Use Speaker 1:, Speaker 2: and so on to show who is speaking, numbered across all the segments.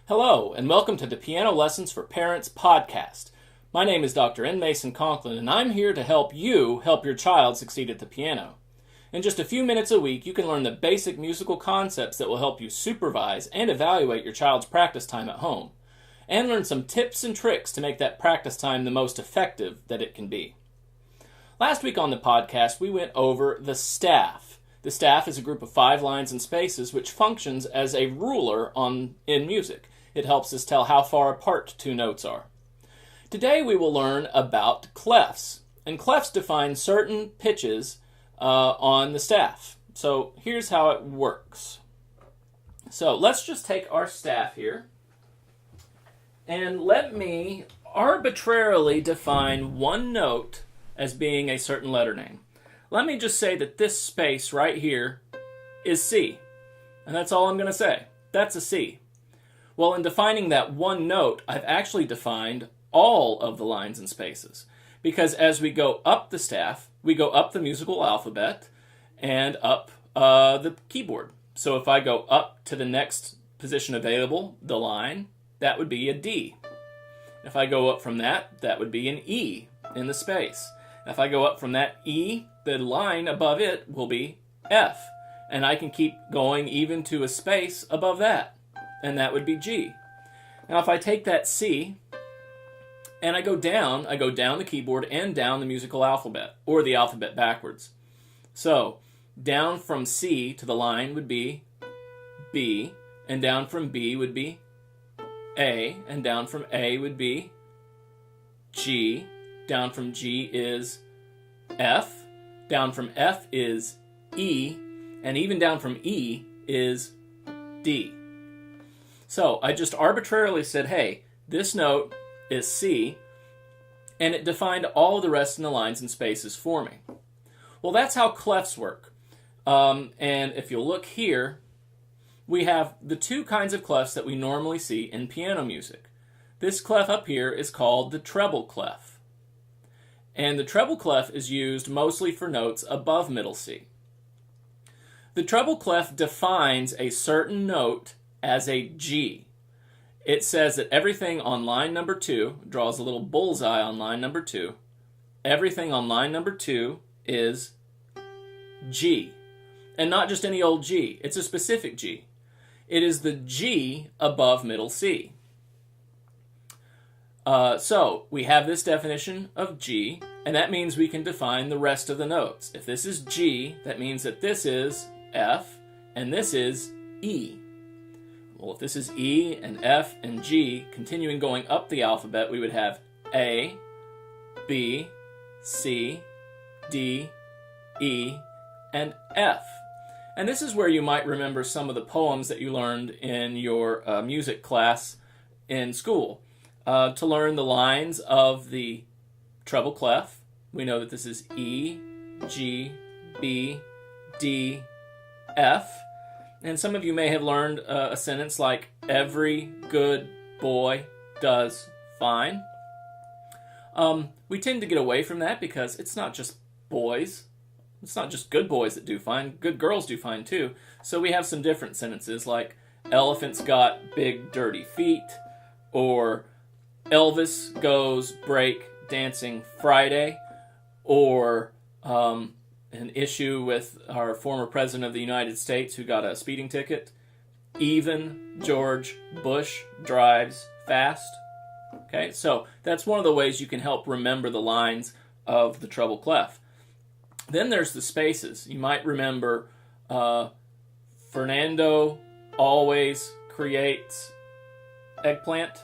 Speaker 1: Hello, and welcome to the Piano Lessons for Parents podcast. My name is Dr. N. Mason Conklin, and I'm here to help you help your child succeed at the piano. In just a few minutes a week, you can learn the basic musical concepts that will help you supervise and evaluate your child's practice time at home, and learn some tips and tricks to make that practice time the most effective that it can be. Last week on the podcast, we went over the staff. The staff is a group of 5 lines and spaces which functions as a ruler in music. It helps us tell how far apart 2 notes are. Today we will learn about clefs. And clefs define certain pitches on the staff. So here's how it works. So let's just take our staff here. And let me arbitrarily define one note as being a certain letter name. Let me just say that this space right here is C. And that's all I'm going to say. That's a C. Well, in defining that one note, I've actually defined all of the lines and spaces. Because as we go up the staff, we go up the musical alphabet and up the keyboard. So if I go up to the next position available, the line, that would be a D. If I go up from that, that would be an E in the space. If I go up from that E, the line above it will be F. And I can keep going even to a space above that. And that would be G. Now if I take that C and I go down the keyboard and down the musical alphabet, or the alphabet backwards. So down from C to the line would be B, and down from B would be A, and down from A would be G, down from G is F, down from F is E, and even down from E is D. So I just arbitrarily said, hey, this note is C, and it defined all of the rest in the lines and spaces for me. Well, that's how clefs work. And if you'll look here, we have the 2 kinds of clefs that we normally see in piano music. This clef up here is called the treble clef. And the treble clef is used mostly for notes above middle C. The treble clef defines a certain note as a G. It says that everything on line number 2, draws a little bullseye on line number 2, everything on line number 2 is G. And not just any old G, it's a specific G. It is the G above middle C. So we have this definition of G, and that means we can define the rest of the notes. If this is G, that means that this is F, and this is E. Well, if this is E and F and G, continuing going up the alphabet, we would have A, B, C, D, E, and F. And this is where you might remember some of the poems that you learned in your music class in school. To learn the lines of the treble clef, we know that this is E, G, B, D, F. And some of you may have learned a sentence like, every good boy does fine. We tend to get away from that because it's not just boys. It's not just good boys that do fine. Good girls do fine too. So we have some different sentences like, elephant's got big dirty feet, or Elvis goes break dancing Friday, or an issue with our former president of the United States who got a speeding ticket. Even George Bush drives fast. Okay, so that's one of the ways you can help remember the lines of the treble clef. Then there's the spaces. You might remember Fernando always creates eggplant,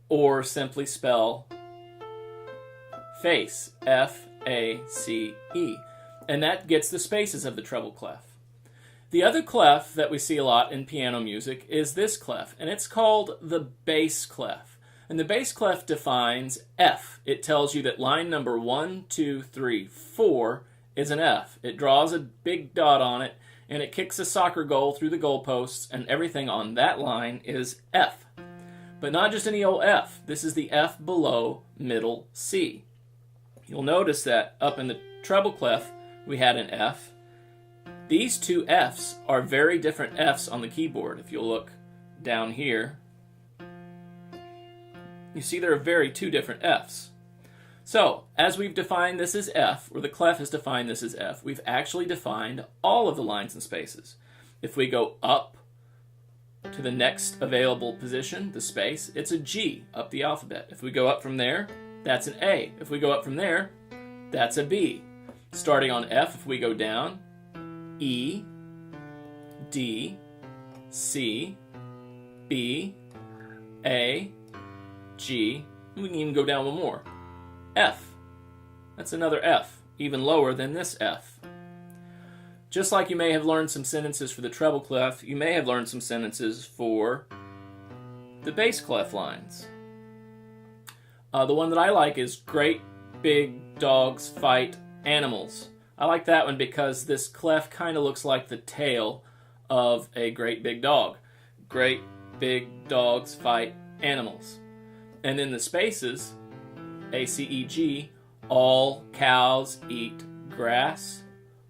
Speaker 1: or simply spell face, F-A-C-E. And that gets the spaces of the treble clef. The other clef that we see a lot in piano music is this clef, and it's called the bass clef. And the bass clef defines F. It tells you that line number 1, 2, 3, 4 is an F. It draws a big dot on it, and it kicks a soccer goal through the goalposts, and everything on that line is F. But not just any old F. This is the F below middle C. You'll notice that up in the treble clef, we had an F. These 2 Fs are very different Fs on the keyboard. If you'll look down here, you see there are two different Fs. So, as we've defined this as F, or the clef has defined this as F, we've actually defined all of the lines and spaces. If we go up to the next available position, the space, it's a G up the alphabet. If we go up from there, that's an A. If we go up from there, that's a B. Starting on F, if we go down, E, D, C, B, A, G, and we can even go down one more. F. That's another F, even lower than this F. Just like you may have learned some sentences for the treble clef, you may have learned some sentences for the bass clef lines. The one that I like is great big dogs fight animals. I like that one because this clef kind of looks like the tail of a great big dog. Great big dogs fight animals. And then the spaces, A, C, E, G, all cows eat grass,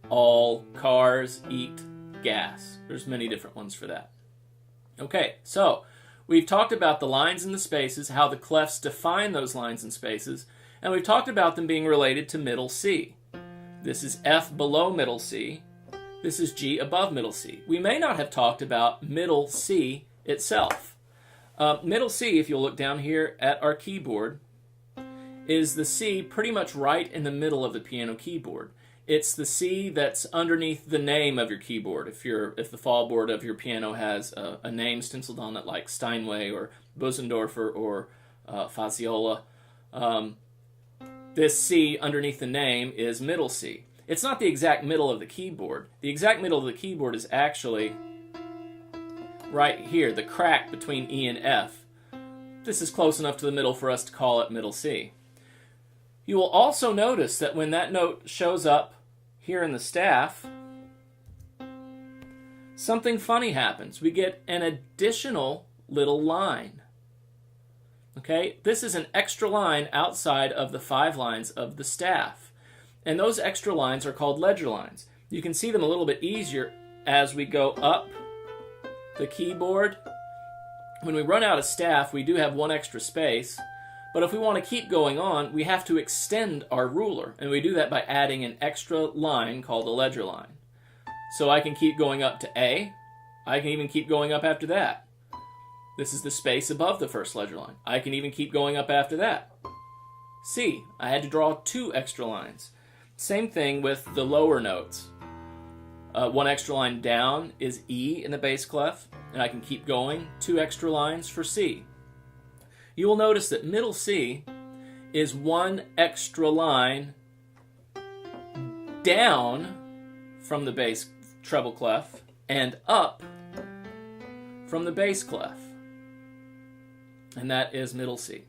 Speaker 1: all cars eat gas. There's many different ones for that. Okay, so we've talked about the lines and the spaces, how the clefs define those lines and spaces, and we've talked about them being related to middle C. This is F below middle C. This is G above middle C. We may not have talked about middle C itself. Middle C, if you'll look down here at our keyboard, is the C pretty much right in the middle of the piano keyboard. It's the C that's underneath the name of your keyboard. If the fallboard of your piano has a name stenciled on it, like Steinway or Bosendorfer or Faziola, this C underneath the name is middle C. It's not the exact middle of the keyboard. The exact middle of the keyboard is actually right here, the crack between E and F. This is close enough to the middle for us to call it middle C. You will also notice that when that note shows up here in the staff, something funny happens. We get an additional little line. Okay, this is an extra line outside of the 5 lines of the staff. And those extra lines are called ledger lines. You can see them a little bit easier as we go up the keyboard. When we run out of staff, we do have one extra space. But if we want to keep going on, we have to extend our ruler. And we do that by adding an extra line called a ledger line. So I can keep going up to A. I can even keep going up after that. This is the space above the first ledger line. I can even keep going up after that. C. I had to draw 2 extra lines. Same thing with the lower notes. One extra line down is E in the bass clef, and I can keep going. 2 extra lines for C. You will notice that middle C is 1 extra line down from the bass treble clef and up from the bass clef. And that is middle C.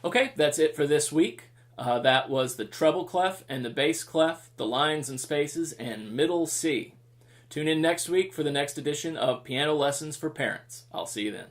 Speaker 1: Okay, that's it for this week. That was the treble clef and the bass clef, the lines and spaces, and middle C. Tune in next week for the next edition of Piano Lessons for Parents. I'll see you then.